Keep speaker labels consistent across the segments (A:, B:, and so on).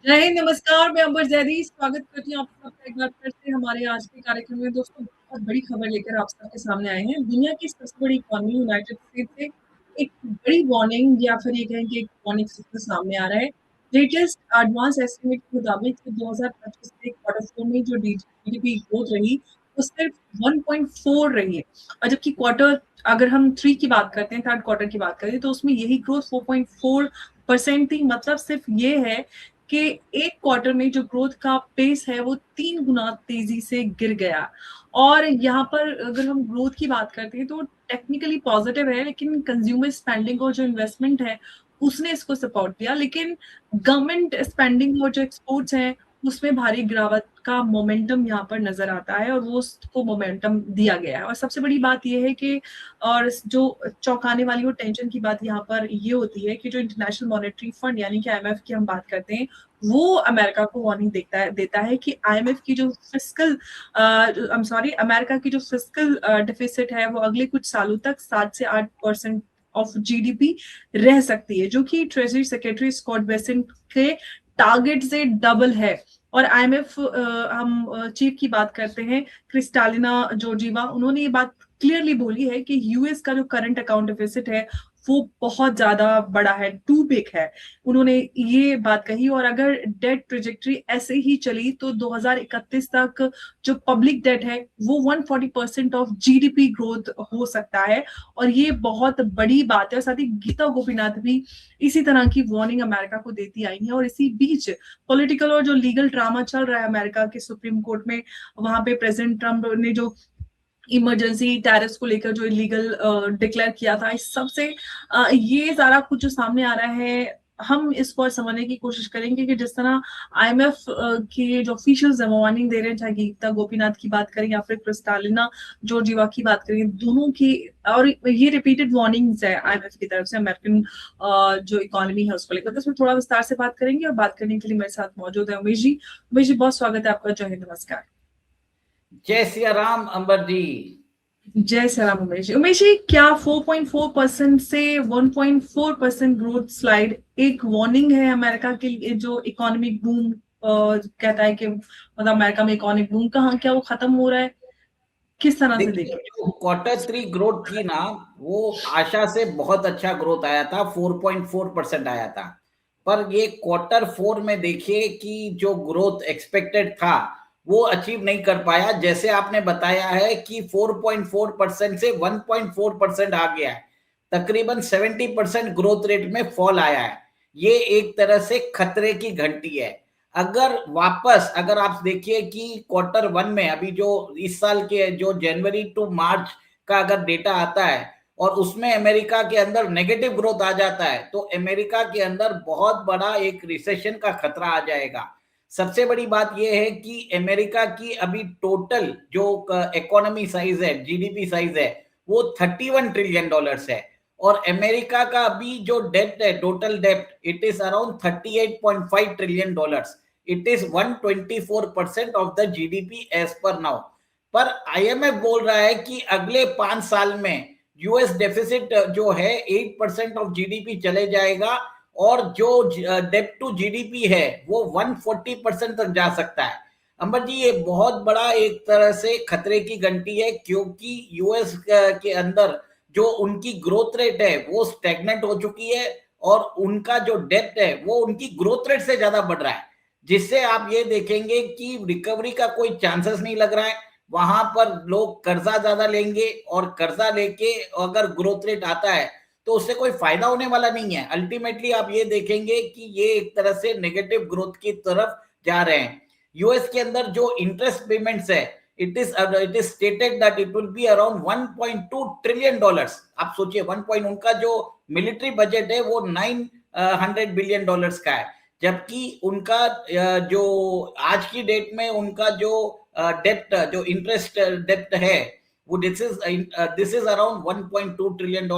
A: जय हिंद, नमस्कार। मैं अंबर जैदी स्वागत करती हूँ आप सबका एक बार फिर से हमारे आज के कार्यक्रम में। दोस्तों, बहुत बड़ी खबर लेकर आप सबके सामने आए हैं। दुनिया की सबसे बड़ी इकोनॉमी यूनाइटेड स्टेट्स से एक बड़ी वार्निंग या फिर ये कहें कि एक वार्निंग सिग्नल सामने आ रहा है। लेटेस्ट एडवांस एस्टिमेट के मुताबिक 2025 के क्वार्टर 4 में जो जीडीपी ग्रोथ रही, वो सिर्फ 1.4 रही है। और जबकि क्वार्टर अगर हम 3 की बात करते हैं, थर्ड क्वार्टर की बात करें, तो उसमें यही ग्रोथ 4.4% थी। मतलब सिर्फ ये है कि एक क्वार्टर में जो ग्रोथ का पेस है वो 3 गुना तेजी से गिर गया। और यहाँ पर अगर हम ग्रोथ की बात करते हैं तो टेक्निकली पॉजिटिव है, लेकिन कंज्यूमर स्पेंडिंग और जो इन्वेस्टमेंट है उसने इसको सपोर्ट किया। लेकिन गवर्नमेंट स्पेंडिंग और जो एक्सपोर्ट्स हैं उसमें भारी गिरावट का मोमेंटम यहाँ पर नजर आता है और वो उसको मोमेंटम दिया गया है। और सबसे बड़ी बात यह है कि और जो चौंकाने वाली और टेंशन की बात यहाँ पर ये होती है कि जो इंटरनेशनल मॉनेटरी फंड यानी कि आईएमएफ की हम बात करते हैं, वो अमेरिका को वार्निंग देता है कि आईएमएफ की जो fiscal I am sorry America की जो फिस्कल डिफिसिट है वो अगले कुछ सालों तक 7 से 8% ऑफ जीडीपी रह सकती है, जो कि ट्रेजरी सेक्रेटरी स्कॉट बेसेंट के टारगेट से डबल है। और आईएमएफ हम चीफ की बात करते हैं, क्रिस्टालिना जॉर्जिवा, उन्होंने ये बात क्लियरली बोली है कि यूएस का जो करंट अकाउंट डिफिसिट है वो बहुत ज्यादा बड़ा है, टू बिग है। उन्होंने ये बात कही। और अगर डेट ट्रेजेक्ट्री ऐसे ही चली तो 2031 तक जो पब्लिक डेट है वो 140% ऑफ जीडीपी ग्रोथ हो सकता है। और ये बहुत बड़ी बात है। और साथ ही गीता गोपीनाथ भी इसी तरह की वार्निंग अमेरिका को देती आई है। और इसी बीच पॉलिटिकल और जो लीगल ड्रामा चल रहा है अमेरिका के सुप्रीम कोर्ट में, वहां पे प्रेसिडेंट ट्रम्प ने जो इमरजेंसी टैरिफ्स को लेकर जो इलीगल डिक्लेयर किया था, इस सब से ये सारा कुछ जो सामने आ रहा है, हम इसको और समझने की कोशिश करेंगे कि जिस तरह आईएमएफ के जो ऑफिशियल्स है वो वार्निंग दे रहे हैं, चाहे गीता गोपीनाथ की बात करें या फिर क्रिस्टालिना जॉर्जिवा की बात करें, दोनों की और ये रिपीटेड वार्निंग्स है आईएमएफ की तरफ से अमेरिकन जो इकोनॉमी है उसको लेकर। तो इसमें थोड़ा विस्तार से बात करेंगे और बात करने के लिए मेरे साथ मौजूद है उमेश जी। उमेश जी, बहुत स्वागत है आपका। जय हिंद, नमस्कार।
B: जय सिया राम अंबर जी।
A: जय श्री राम। उमेश जी, क्या 4.4% से 1.4% ग्रोथ स्लाइड एक वार्निंग है अमेरिका के लिए? जो इकोनॉमिक बूम कहता है कि मतलब अमेरिका में इकोनॉमिक बूम कहाँ, क्या वो खत्म हो रहा है? किस तरह से
B: देखिए,
A: देखें?
B: जो क्वार्टर 3 ग्रोथ थी ना, वो आशा से बहुत अच्छा ग्रोथ आया था, 4.4% आया था। पर ये क्वार्टर 4 में देखिए कि जो ग्रोथ एक्सपेक्टेड था वो अचीव नहीं कर पाया। जैसे आपने बताया है कि 4.4% से 1.4% आ गया है, तकरीबन 70% ग्रोथ रेट में फॉल आया है। ये एक तरह से खतरे की घंटी है। अगर आप देखिए कि क्वार्टर 1 में अभी जो इस साल के जो जनवरी टू मार्च का अगर डेटा आता है और उसमें अमेरिका के अंदर नेगेटिव ग्रोथ आ जाता है, तो अमेरिका के अंदर बहुत बड़ा एक रिसेशन का खतरा आ जाएगा। सबसे बड़ी बात यह है कि अमेरिका की अभी टोटल जो इकोनॉमी साइज है, जीडीपी साइज है, वो $31 ट्रिलियन है। और अमेरिका का अभी जो डेट है, total debt, it is around $38.5 trillion. It is 124% of the GDP as per now. पर आईएमएफ बोल रहा है कि अगले 5 साल में यूएस डेफिसिट जो है 8% ऑफ जीडीपी चले जाएगा और जो डेट टू जीडीपी है वो 140% तक जा सकता है। अंबर जी, ये बहुत बड़ा एक तरह से खतरे की घंटी है, क्योंकि यूएस के अंदर जो उनकी ग्रोथ रेट है वो स्टेगनेंट हो चुकी है और उनका जो डेट है वो उनकी ग्रोथ रेट से ज्यादा बढ़ रहा है, जिससे आप ये देखेंगे कि रिकवरी का कोई चांसेस नहीं लग रहा है। वहां पर लोग कर्जा ज्यादा लेंगे और कर्जा लेके अगर ग्रोथ रेट आता है तो उससे कोई फायदा होने वाला नहीं है। अल्टीमेटली आप ये देखेंगे कि ये एक तरह से नेगेटिव ग्रोथ की तरफ जा रहे हैं। यूएस के अंदर जो इंटरेस्ट पेमेंट्स है, it is stated that it will be around $1.2 trillion. आप सोचिए, उनका जो मिलिट्री बजट है वो $900 बिलियन का है, जबकि उनका जो आज की डेट में उनका जो डेप्ट, जो इंटरेस्ट डेप्ट है, वो this is around $1.2 trillion,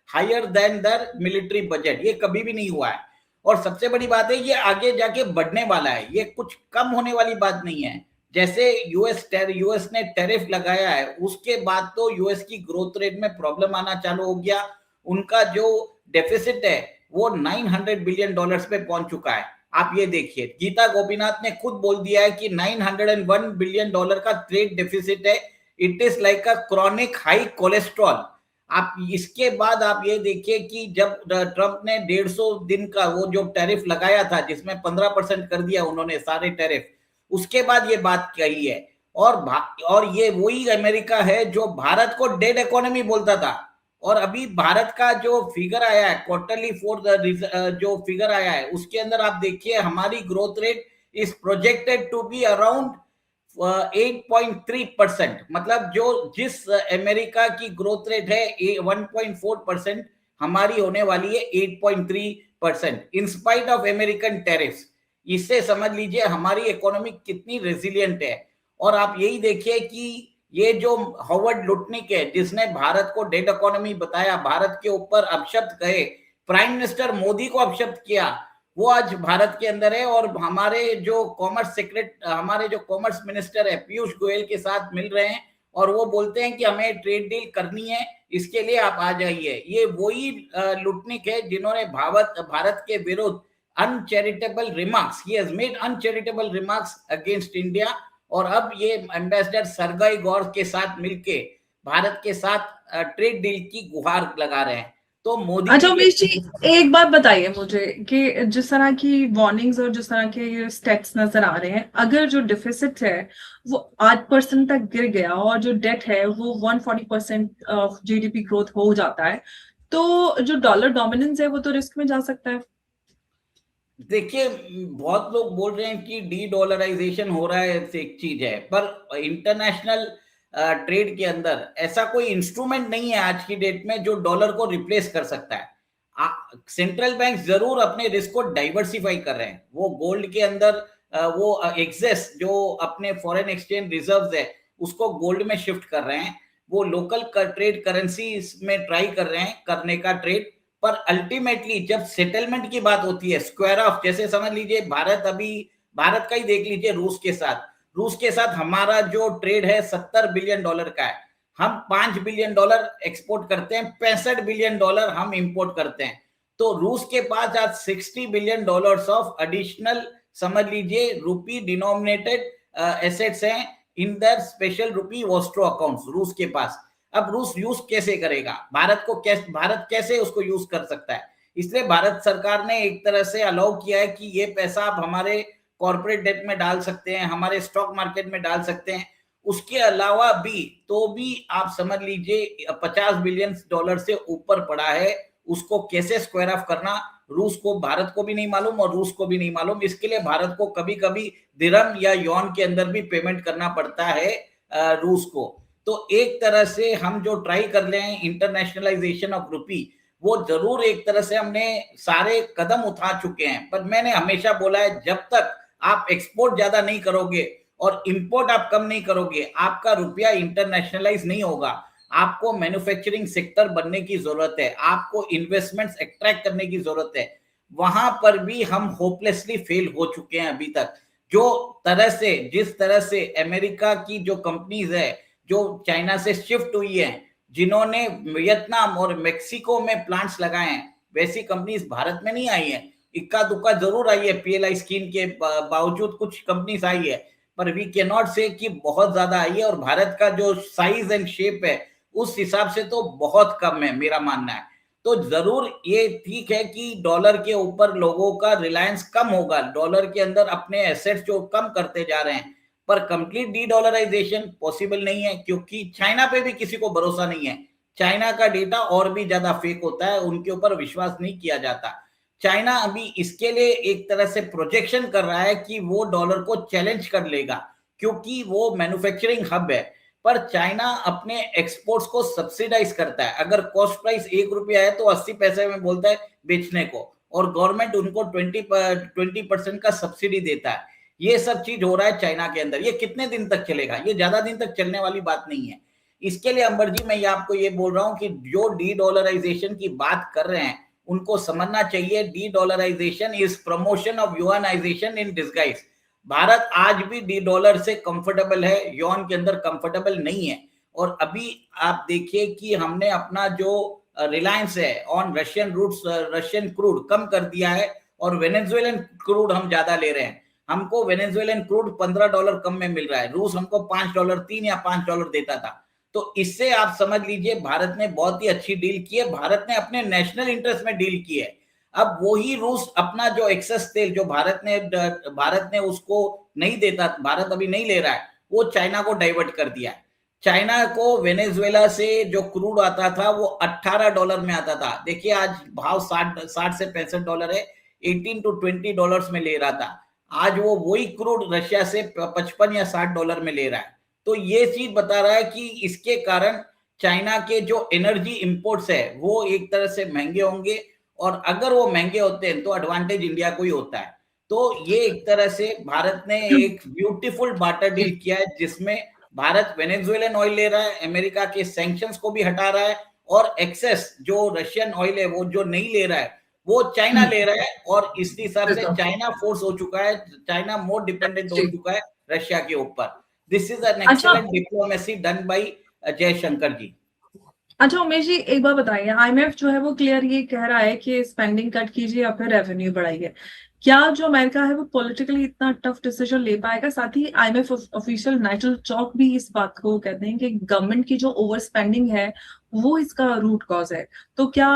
B: higher than the military budget. ये कभी भी नहीं हुआ है। और सबसे बड़ी बात है, ये आगे जाके बढ़ने वाला है, ये कुछ कम होने वाली बात नहीं है। जैसे यूएस ने टैरिफ लगाया है, उसके बाद तो यूएस की ग्रोथ रेट में प्रॉब्लम आना चालू हो गया। उनका जो डेफिसिट है वो $900 बिलियन पे पहुंच चुका है। आप ये देखिए, गीता गोपीनाथ ने खुद बोल दिया है कि $901 बिलियन का ट्रेड डेफिसिट है। It is like a chronic high cholesterol. आप इसके बाद आप ये देखिए कि जब ट्रंप ने 150 दिन का वो जो टैरिफ लगाया था, जिसमें 15% कर दिया उन्होंने सारे टैरिफ, उसके बाद ये बात कही है। और ये वही अमेरिका है जो भारत को डेड इकोनॉमी बोलता था। और अभी भारत का जो फिगर आया है, क्वार्टरली जो फिगर आया है, उसके अंदर आप देखिए हमारी growth rate is projected to be around 8.3%। मतलब जो जिस अमेरिका की ग्रोथ रेट है 1.4%, हमारी होने वाली है 8.3% in spite of American tariffs. इससे समझ लीजिए हमारी इकोनॉमी कितनी रेजिलियंट है। और आप यही देखिए कि ये जो हॉवर्ड लुटनिक है, जिसने भारत को डेड इकोनॉमी बताया, भारत के ऊपर अपशब्द कहे, प्राइम मिनिस्टर मोदी को अपशब्द किया, वो आज भारत के अंदर है। और हमारे जो कॉमर्स मिनिस्टर है पीयूष गोयल के साथ मिल रहे हैं और वो बोलते हैं कि हमें ट्रेड डील करनी है, इसके लिए आप आ जाइए। ये वही लुटनिक है जिन्होंने भारत के विरुद्ध uncharitable remarks, he has made uncharitable remarks against India. और अब ये एम्बेसडर सरगाई गौर के साथ मिलके भारत के साथ ट्रेड डील की गुहार लगा रहे हैं। तो मोदी
A: अच्छा उमेश जी, एक बात बताइए मुझे कि जिस तरह की वार्निंग्स और जिस तरह के स्टेप्स नजर आ रहे हैं, अगर जो डिफिसिट है वो 8% तक गिर गया और जो डेट है वो 140% ऑफ जीडीपी ग्रोथ हो जाता है, तो जो डॉलर डोमिनेंस है वो तो रिस्क में जा सकता है।
B: देखिए, बहुत लोग बोल रहे हैं कि डी डॉलराइजेशन हो रहा है, एक चीज है, पर इंटरनेशनल ट्रेड के अंदर ऐसा कोई इंस्ट्रूमेंट नहीं है आज की डेट में जो डॉलर को रिप्लेस कर सकता है। सेंट्रल बैंक जरूर अपने रिस्क को डाइवर्सिफाई कर रहे हैं। वो गोल्ड के अंदर वो एक्सेस जो अपने फॉरेन एक्सचेंज रिजर्व्स है उसको गोल्ड में शिफ्ट कर रहे हैं। वो लोकल ट्रेड करेंसी में ट्राई कर रहे हैं करने का ट्रेड। पर अल्टीमेटली जब सेटलमेंट की बात होती है, स्क्वायर ऑफ, जैसे समझ लीजिए भारत का ही देख लीजिए, रूस के साथ हमारा जो ट्रेड है $70 बिलियन का है। हम $5 बिलियन एक्सपोर्ट करते हैं, $65 बिलियन हम इंपोर्ट करते हैं। तो रूस के पास आज $60 बिलियन ऑफ एडिशनल, समझ लीजिए, रूपी डिनोमिनेटेड एसेट्स हैं इन दर स्पेशल रूपी वॉस्ट्रो अकाउंट्स रूस के पास। अब रूस यूज कैसे करेगा, भारत कैसे उसको यूज कर सकता है? इसलिए भारत सरकार ने एक तरह से अलाउ किया है कि ये पैसा आप हमारे कॉर्पोरेट डेट में डाल सकते हैं, हमारे स्टॉक मार्केट में डाल सकते हैं। उसके अलावा भी तो भी आप समझ लीजिए $50 बिलियन से ऊपर पड़ा है। उसको कैसे स्क्वायर ऑफ करना भारत को भी नहीं मालूम और रूस को भी नहीं मालूम। इसके लिए भारत को कभी कभी दिरहम या यॉन के अंदर भी पेमेंट करना पड़ता है रूस को। तो एक तरह से हम जो ट्राई कर रहे हैं इंटरनेशनलाइजेशन ऑफ रूपी, वो जरूर एक तरह से हमने सारे कदम उठा चुके हैं। पर मैंने हमेशा बोला है, जब तक आप एक्सपोर्ट ज्यादा नहीं करोगे और इंपोर्ट आप कम नहीं करोगे, आपका रुपया इंटरनेशनलाइज नहीं होगा। आपको मैन्युफैक्चरिंग सेक्टर बनने की जरूरत है, आपको इन्वेस्टमेंट्स एक्ट्रैक्ट करने की जरूरत है। वहां पर भी हम होपलेसली फेल हो चुके हैं अभी तक। जिस तरह से अमेरिका की जो कंपनीज है जो चाइना से शिफ्ट हुई है, जिन्होंने वियतनाम और मेक्सिको में प्लांट्स लगाए हैं, वैसी कंपनीज भारत में नहीं आई है। इक्का दुक्का जरूर आई है, पीएलआई स्कीम के बावजूद कुछ कंपनीज आई है, पर वी कैन नॉट से कि बहुत ज्यादा आई है। और भारत का जो साइज एंड शेप है उस हिसाब से तो बहुत कम है, मेरा मानना है। तो जरूर ये ठीक है कि डॉलर के ऊपर लोगों का रिलायंस कम होगा, डॉलर के अंदर अपने एसेट्स जो कम करते जा रहे हैं, पर कंप्लीट डी डॉलराइजेशन पॉसिबल नहीं है, क्योंकि चाइना पे भी किसी को भरोसा नहीं है। चाइना का डेटा और भी ज्यादा फेक होता है, उनके ऊपर विश्वास नहीं किया जाता। चाइना अभी इसके लिए एक तरह से प्रोजेक्शन कर रहा है कि वो डॉलर को चैलेंज कर लेगा, क्योंकि वो मैन्युफैक्चरिंग हब है। पर चाइना अपने एक्सपोर्ट्स को सब्सिडाइज करता है। अगर कॉस्ट प्राइस ₹1 है तो 80 पैसे में बोलता है बेचने को, और गवर्नमेंट उनको 20% का सब्सिडी देता है। ये सब चीज हो रहा है चाइना के अंदर। ये कितने दिन तक चलेगा? ये ज्यादा दिन तक चलने वाली बात नहीं है। इसके लिए अंबर जी, मैं आपको ये बोल रहा हूं कि जो डी डॉलराइजेशन की बात कर रहे हैं उनको समझना चाहिए, dedollarisation is promotion of yuanisation in disguise. Bharat आज भी डी डॉलर से कंफर्टेबल है, यॉन के अंदर कंफर्टेबल नहीं है। और अभी आप देखिए कि हमने अपना जो रिलायंस है on Russian routes, Russian crude कम कर दिया है, और वेनेजुएलन क्रूड हम ज्यादा ले रहे हैं। हमको वेनेजुएलन क्रूड $15 कम में मिल रहा है, रूस हमको $5, 3 या $5 देता था। तो इससे आप समझ लीजिए भारत ने बहुत ही अच्छी डील की है, भारत ने अपने नेशनल इंटरेस्ट में डील की है। अब वही रूस अपना जो एक्सेस तेल जो भारत ने उसको नहीं देता, भारत अभी नहीं ले रहा है, वो चाइना को डाइवर्ट कर दिया है। चाइना को वेनेजुएला से जो क्रूड आता था वो $18 में आता था। देखिए आज भाव 60 से $65 है, 18 to 20 डॉलर्स में ले रहा था। आज वो वही क्रूड रशिया से 55 या $60 में ले रहा है। तो ये चीज बता रहा है कि इसके कारण चाइना के जो एनर्जी इंपोर्ट्स है वो एक तरह से महंगे होंगे, और अगर वो महंगे होते हैं तो एडवांटेज इंडिया को ही होता है। तो ये एक तरह से भारत ने एक ब्यूटीफुल बार्टर डील किया है, जिसमें भारत वेनेजुएलन ऑयल ले रहा है, अमेरिका के सैंक्शंस को भी हटा रहा है, और एक्सेस जो रशियन ऑयल है वो जो नहीं ले रहा है वो चाइना ले रहा है, और इस हिसाब से चाइना फोर्स हो चुका है, चाइना मोर डिपेंडेंट हो चुका है रशिया के ऊपर। This is an excellent diplomacy done by Jaishankar ji.
A: अच्छा उमेश जी, एक बार बताइए, आईएमएफ जो है वो क्लियर ये कह रहा है कि स्पेंडिंग कट कीजिए या फिर रेवेन्यू बढ़ाइए। क्या जो अमेरिका है वो पॉलिटिकली इतना टफ डिसीजन ले पाएगा? साथ ही आईएमएफ ऑफिशियल नाइजल चौक भी इस बात को कहते हैं कि गवर्नमेंट की जो ओवर स्पेंडिंग है वो इसका रूट कॉज है। तो क्या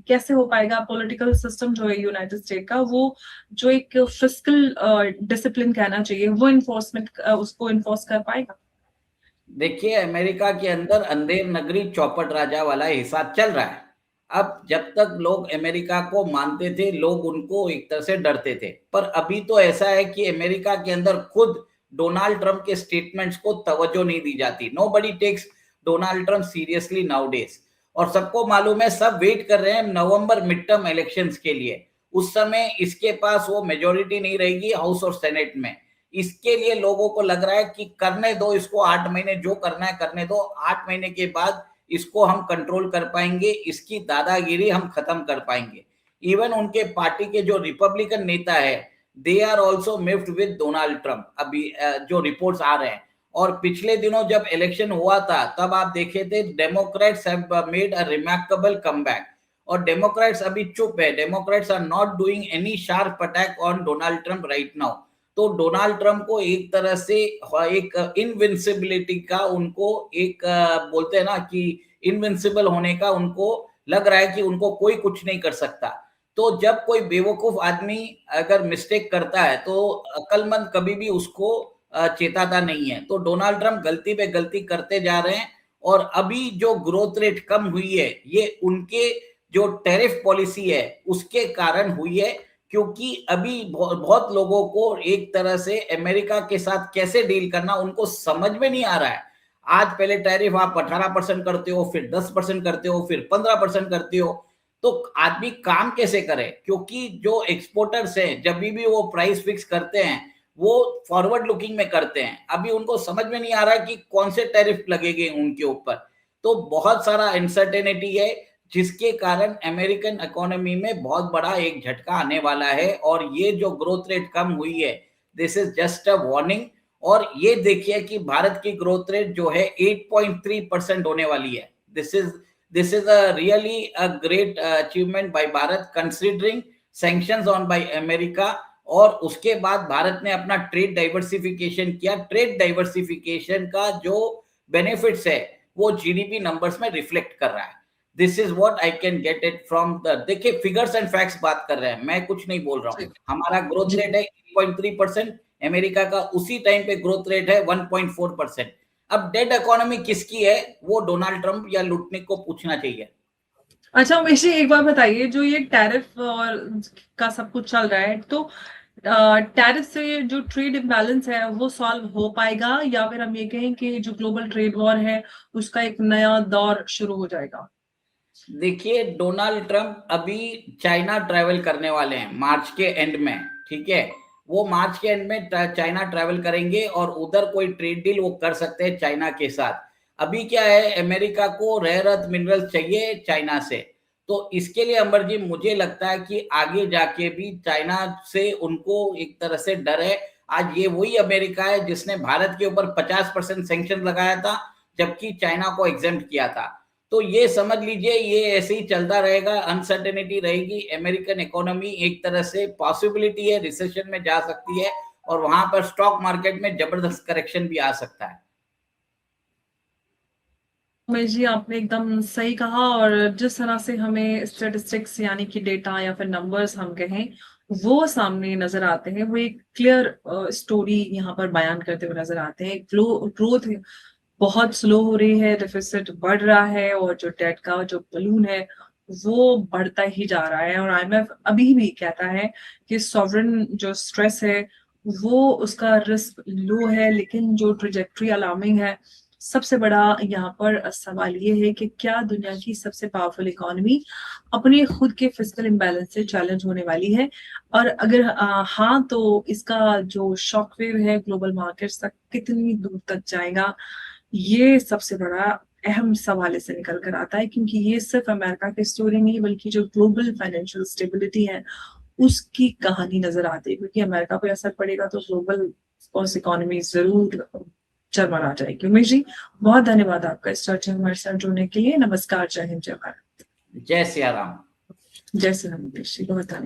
A: कैसे हो पाएगा पॉलिटिकल सिस्टम जो है यूनाइटेड स्टेट का, वो जो एक फिस्कल डिसिप्लिन कहना चाहिए वो इन्फोर्समेंट उसको इन्फोर्स कर पाएगा?
B: देखिए अमेरिका के अंदर अंधेर नगरी चौपट राजा वाला हिसाब चल रहा है। अब जब तक लोग अमेरिका को मानते थे, लोग उनको एक तरह से डरते थे, पर अभी तो ऐसा है कि अमेरिका के अंदर खुद डोनाल्ड ट्रंप के स्टेटमेंट्स को तवज्जो नहीं दी जाती। Nobody takes Donald Trump seriously nowadays, और सबको मालूम है, सब वेट कर रहे हैं नवंबर मिड टर्म इलेक्शंस के लिए। उस समय इसके पास वो मेजोरिटी नहीं रहेगी हाउस और सेनेट में। इसके लिए लोगों को लग रहा है कि करने दो इसको, 8 महीने जो करना है करने दो, 8 महीने के बाद इसको हम कंट्रोल कर पाएंगे, इसकी दादागिरी हम खत्म कर पाएंगे। इवन उनके पार्टी के जो रिपब्लिकन नेता है, they are also miffed with Donald Trump, अभी जो रिपोर्ट्स आ रहे हैं। और पिछले दिनों जब इलेक्शन हुआ था तब आप देखे थे Democrats have made a remarkable comeback, और डेमोक्रेट्स अभी चुप है। Democrats are not doing any sharp attack on Donald Trump right now. तो डोनाल्ड ट्रंप को एक तरह से एक इनविंसिबिलिटी का, उनको एक बोलते हैं ना कि इनविंसिबल होने का उनको लग रहा है कि उनको कोई कुछ नहीं कर सकता। तो जब कोई बेवकूफ आदमी अगर मिस्टेक करता है तो अक्लमंद कभी भी उसको चेताता नहीं है। तो डोनाल्ड ट्रंप गलती पे गलती करते जा रहे हैं, और अभी जो ग्रोथ रेट कम हुई है ये उनके जो टैरिफ पॉलिसी है उसके कारण हुई है, क्योंकि अभी बहुत लोगों को एक तरह से अमेरिका के साथ कैसे डील करना उनको समझ में नहीं आ रहा है। आज पहले टैरिफ आप 18% करते हो, फिर 10% करते हो, फिर 15% करते हो, तो आदमी काम कैसे करे? क्योंकि जो एक्सपोर्टर्स हैं जब भी वो प्राइस फिक्स करते हैं वो फॉरवर्ड लुकिंग में करते हैं। अभी उनको समझ में नहीं आ रहा है कि कौन से टैरिफ लगेंगे उनके ऊपर। तो बहुत सारा अनसर्टेनिटी है, जिसके कारण अमेरिकन इकोनॉमी में बहुत बड़ा एक झटका आने वाला है। और ये जो ग्रोथ रेट कम हुई है, this is just a warning. और ये देखिए कि भारत की ग्रोथ रेट जो है 8.3% होने वाली है। This is a really a great achievement by Bharat considering sanctions on by America. और उसके बाद भारत ने अपना ट्रेड डाइवर्सिफिकेशन किया। ट्रेड डाइवर्सिफिकेशन का जो बेनिफिट्स है वो जीडीपी नंबर्स में रिफ्लेक्ट कर रहा है। This is what I can get it from the, देखिए फिगर्स एंड फैक्ट्स बात कर रहे हैं, मैं कुछ नहीं बोल रहा हूँ। हमारा ग्रोथ रेट है 8.3%, अमेरिका का उसी टाइम पे ग्रोथ रेट है 1.4%। अब डेड इकोनॉमी किसकी है वो डोनाल्ड ट्रंप या लुटनिक को पूछना चाहिए।
A: अच्छा उमेश जी, एक बात बताइए, जो ये टैरिफ और का सब कुछ चल रहा है, तो टैरिफ से जो ट्रेड इम्बैलेंस है वो सॉल्व हो पाएगा, या फिर हम ये कहें कि जो ग्लोबल ट्रेड वॉर है उसका एक नया दौर शुरू हो जाएगा?
B: देखिए डोनाल्ड ट्रंप अभी चाइना ट्रैवल करने वाले हैं मार्च के एंड में, ठीक है। वो मार्च के एंड में चाइना ट्रैवल करेंगे और उधर कोई ट्रेड डील वो कर सकते हैं चाइना के साथ। अभी क्या है, अमेरिका को रेयर अर्थ मिनरल्स चाहिए चाइना से। तो इसके लिए अमर जी मुझे लगता है कि आगे जाके भी चाइना से उनको एक तरह से डर है। आज ये वही अमेरिका है जिसने भारत के ऊपर 50% सैंक्शन लगाया था, जबकि चाइना को एग्जेम्प्ट किया था। तो ये समझ लीजिए ये ऐसे ही चलता रहेगा, अनसर्टेनिटी रहेगी। अमेरिकन इकोनॉमी एक तरह से पॉसिबिलिटी है रिसेशन में जा सकती है, और वहां पर स्टॉक मार्केट में जबरदस्त करेक्शन भी आ सकता है।
A: उमेश जी, आपने एकदम सही कहा। और जिस तरह से हमें स्टेटिस्टिक्स यानी कि डेटा या फिर नंबर्स हम कहें वो सामने नजर आते हैं, वो एक क्लियर स्टोरी यहाँ पर बयान करते हुए नजर आते हैं। ग्रोथ बहुत स्लो हो रही है, डेफिसिट बढ़ रहा है, और जो डेट का जो बलून है वो बढ़ता ही जा रहा है। और आईएमएफ अभी भी कहता है कि सॉवरेन जो स्ट्रेस है वो उसका रिस्क लो है, लेकिन जो ट्रिजेक्ट्री अलार्मिंग है। सबसे बड़ा यहाँ पर सवाल ये है कि क्या दुनिया की सबसे पावरफुल इकोनॉमी अपने खुद के फिस्कल इम्बैलेंस से चैलेंज होने वाली है? और अगर हाँ, तो इसका जो शॉकवेव है ग्लोबल मार्केट्स तक कितनी दूर तक जाएगा, ये सबसे बड़ा अहम सवाल इससे निकल कर आता है। क्योंकि ये सिर्फ अमेरिका की स्टोरी नहीं, बल्कि जो ग्लोबल फाइनेंशियल स्टेबिलिटी है उसकी कहानी नजर आती है। क्योंकि अमेरिका पे असर पड़ेगा तो ग्लोबल इकोनॉमी जरूर चरमरा जाएगी। उमेश जी, बहुत धन्यवाद आपका इस चर्चा में हमारे साथ जुड़ने के लिए। नमस्कार, जय हिंद, जय भारत।
B: जय सिया राम।
A: जय श्री राम। उमेश जी, बहुत धन्यवाद।